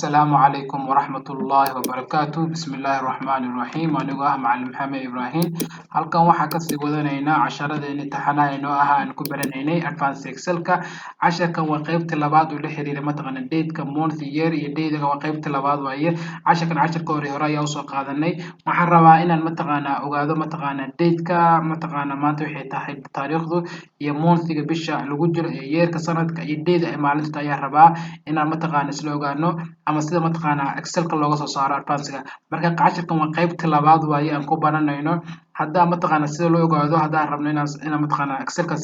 السلام عليكم ورحمة الله وبركاته بسم الله الرحمن الرحيم أنا معلم محمد إبراهيم halkan waxaan kasii wadanaynaa casharadeenii imtixaanaha inoo ahaa aan ku baranaynay advanced excelka casharkan waa qaybta labaad oo la xiriira mataqaana dateska month year iyo dayga waa qaybta labaad waaye casharka hore ayaa usoo qaadanay waxaan rabaa inaan mataqaana ogaado mataqaana dateka mataqaana maanta waxay tahay taariikhdu iyo monthga bisha lagu jiro iyo yearka sanadka iyo dayda ay maalinta ayaa rabaa inaan mataqaana isla ogaano ama sida mataqaana excelka looga soo saaro advancega marka casharkan waa qaybta labaad waaye aan ku baranayno hadda mataqaana sida loo ogaado haddaan rabno inaan mataqaana excelka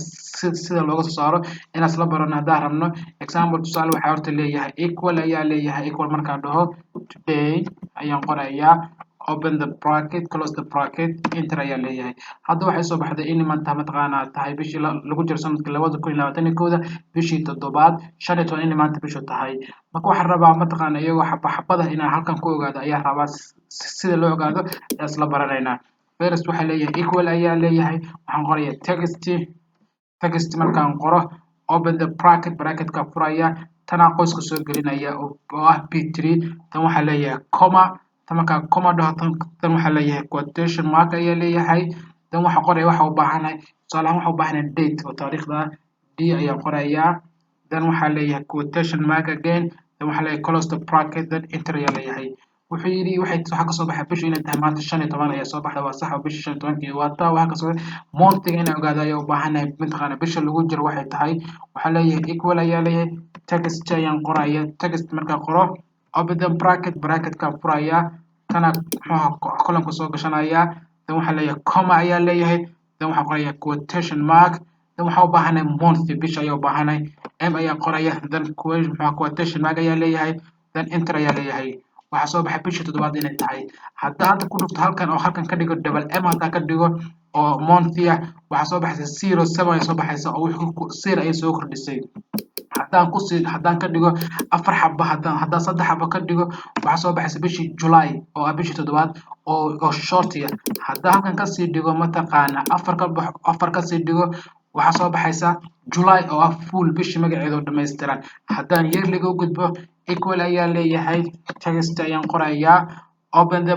sida looga soo saaro inaan isla barano haddaan rabno example tusaale waxaa horta leeyahay equal ayaa leeyahay equal markaan dhaho today ayaan qorayaa open the bracket close the bracket enter ayaa leeyahay hadda waxay soo baxday in maanta mataqaana tahay bishii lagu jiro sanadka 2021 bishii toddobaad 15 in maanta bishu tahay marka waxaan rabaa mataqaana iyagoo xabada inaan halkan ku ogaado ayaa rabaa sida loo ogaado isla baranaynaa first waxaa leeyahay equal ayaa leeyahay waxaan qorayaa text markaan qoro open the bracketka furaya tanaa qoyska soo gelinaya oo ah p3 tan waxaa leeyahay comma tan markaa comma dhaho tan waxaa leeyahay quotation mark ayaa leeyahay tan waxaa qoraya waxa u baahanahay tusaalahaan waxa u baahanahay date oo taariikhda d ayaa qorayaa tan waxaa leeyahay quotation mark again tan waxaa leeyahay close the bracket then enter ayaa leeyahay wuxuu yiri waxa ka soo baxay bisha inay tahay maanta 15 ayaa soo baxday waa sax oo bisha 15 waa taa waxa ka soo monthga inay ogaado ayaa u baahanahay mataqaana bisha lagu jiro waxay tahay waxa leeyahay equal ayaa leeyahay text ayaan qoraya text marka qoro open the bracketka furaya tana column soo gashanaya tan waxa leeyahay comma ayaa leeyahay tan waxa qoraya quotation mark tan waxa u baahanahay month bisha ayaa u baahanahay m ayaa qoraya then quotation mark ayaa leeyahay then enter ayaa leeyahay waxa soo baxay bisha toddobaad inay tahay hadda ku dhufto halkan oo halkan ka dhigo double m hadda ka dhigo oo monthia waxa soo baxaysa 07 ay soo baxaysa oo wixii sir ay soo kordhisay haddaan ka dhigo afar xabo haddaan saddex xabo ka dhigo waxa soo baxaysa bishii July oo ah bishii toddobaad oo shortiga haddaan halkan ka sii dhigo mataqaana afar ka sii dhigo waxa soo baxaysa July oo ah full bishii magaceedu dhameystiran haddaan yearliga u gudbo equal ayaa leeyahay text ayaan qorayaa open the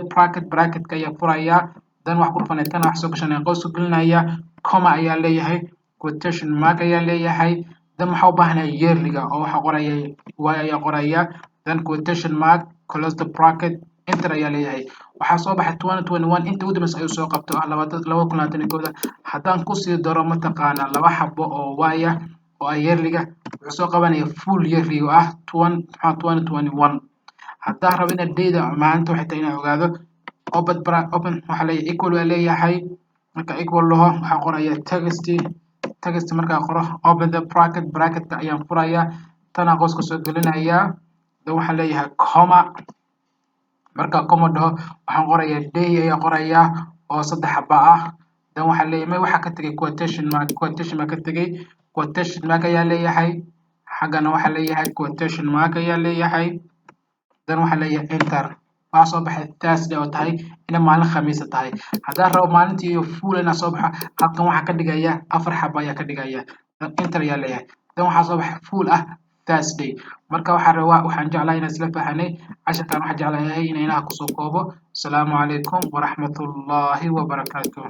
bracketka ayaa furayaa dan wax ku dhufanay tan wax soo gashanay qoys ku gelinaya comma ayaa leeyahay quotation mark ayaa leeyahay dan waxa u baahanahay yearliga oo waxa qoraya y ayaa qoraya dan quotation mark close the bracket enter ayaa leeyahay waxa soo baxay 2021 inta ugu dambeysay ayuu soo qabto 2021 haddaan ku sii daro mataqaana laba xabo oo y oo yearliga wuxuu soo qabanaya full yearly oo ah 2021 haddaan rabo in dayda maanta waxay tahay inaan ogaado open waxa leeyahay equal waa leeyahay marka equal laho waxa qoraya text marka qoro open the bracketka ayaan furaya tana qoyska soo gelinaya dan waxa leeyahay comma marka comma dhaho waxaan qorayaa day ayaa qoraya oo saddex xabo ah dan waxa leeyahay waxa ka tagay quotation mark ka tagay quotation mark ayaa leeyahay xagana waxa leeyahay quotation mark ayaa leeyahay dan waxa leeyahay enter waxa soo baxay Thursday oo tahay in maalin khamiis tahay haddaan rabo maalintii iyo full ina soo baxo halkan waxa ka dhigaya afar xabo ayaa ka dhigaya dan enter ayaa leeyahay dan waxa soo baxay full ah Thursday marka waxaan jeclahay inaan isla fahanay casharkan waxaan jeclahay inaan ku soo koobo assalaamu calaykum waraxmatullaahi wabarakaatuh